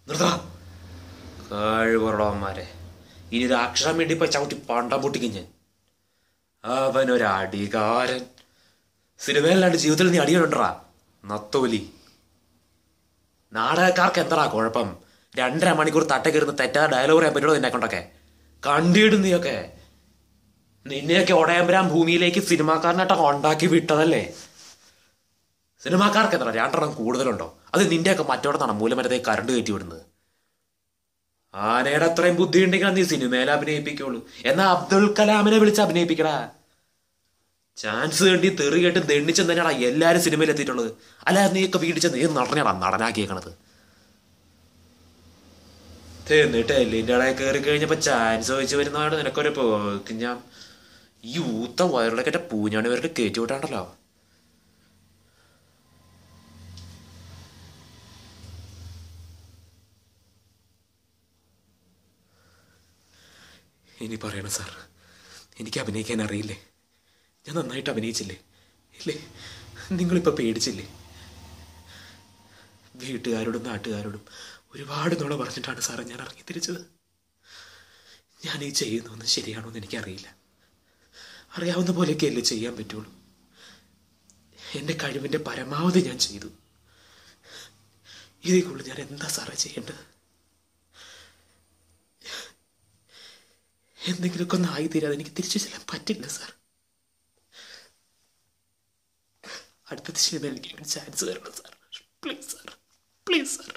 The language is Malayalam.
നിർത്താ കഴിവുറടവന്മാരെ. ഇനി ഒരു അക്ഷരം വേണ്ടി ഇപ്പൊ ചവിട്ടി പണ്ടം പൊട്ടിക്കും ഞാൻ. അവനൊരടികാരൻ. സിനിമയിലാണ്ട് ജീവിതത്തിൽ നീ അടിയുണ്ടാ നത്തോലി. നാടകക്കാർക്ക് എന്താ കുഴപ്പം? 2.5 മണിക്കൂർ തട്ടക്കിരുന്ന് തെറ്റാതെ ഡയലോഗ് പറയാൻ പറ്റുള്ളൂ നിന്നെ കൊണ്ടൊക്കെ. കണ്ടിടും നീയൊക്കെ. നിന്നെയൊക്കെ ഒടയമ്പരാൻ ഭൂമിയിലേക്ക് സിനിമാക്കാരനായിട്ടൊക്കെ ഉണ്ടാക്കി വിട്ടതല്ലേ. സിനിമാക്കാർക്ക് എന്താ 2 കൂടുതലുണ്ടോ? അത് നിന്റെയൊക്കെ മറ്റോടന്നാണ് മൂലമരത്തെ കറണ്ട് കയറ്റി വിടുന്നത്. ആനയുടെ അത്രയും ബുദ്ധി ഉണ്ടെങ്കിൽ നീ സിനിമയിൽ അഭിനയിപ്പിക്കുള്ളൂ. എന്നാ അബ്ദുൽ കലാമിനെ വിളിച്ച് അഭിനയിപ്പിക്കടാ. ചാൻസ് വേണ്ടി തെറി കേട്ട് ദണ്ണിച്ചെന്ന് തന്നെയാടാ എല്ലാരും സിനിമയിൽ എത്തിയിട്ടുള്ളത്. അല്ല നീയൊക്കെ വീട്ടിൽ ചെന്ന് ഏത് നടനെയാടാ നടനാക്കിയേക്കണത്? എന്നിട്ട് എല്ലിൻ്റെ ഇടയിൽ കയറി കഴിഞ്ഞപ്പോ ചാൻസ് ചോദിച്ചു വരുന്നതാണ് നിനക്കൊരു പോക്ക്. ഞാൻ ഈ യൂത്ത വയറിലൊക്കെ പൂഞ്ഞാണ് ഇവർക്ക് കയറ്റി വിട്ടാണ്ടല്ലോ. ഇനി പറയണം സാർ, എനിക്ക് അഭിനയിക്കാൻ അറിയില്ലേ? ഞാൻ നന്നായിട്ട് അഭിനയിച്ചില്ലേ? ഇല്ലേ? നിങ്ങളിപ്പോൾ പേടിച്ചില്ലേ? വീട്ടുകാരോടും നാട്ടുകാരോടും ഒരുപാട് നുണ പറഞ്ഞിട്ടാണ് സാറേ ഞാൻ ഇറങ്ങി തിരിച്ചത്. ഞാൻ ഈ ചെയ്യുന്നതൊന്നും ശരിയാണോ എന്ന് എനിക്കറിയില്ല. അറിയാവുന്ന പോലെയൊക്കെ അല്ലേ ചെയ്യാൻ പറ്റുള്ളൂ. എൻ്റെ കഴിവിൻ്റെ പരമാവധി ഞാൻ ചെയ്തു. ഇതിൽ കൂടുതൽ ഞാൻ എന്താ സാറേ ചെയ്യേണ്ടത്? എന്തെങ്കിലുമൊക്കെ ഒന്ന് ആയി തീരാതെ എനിക്ക് തിരിച്ചു ചെല്ലാൻ പറ്റില്ല സാർ. അടുത്ത സിനിമയിൽ എനിക്ക് ചാൻസ് തരണം sir. Please sir, please sir.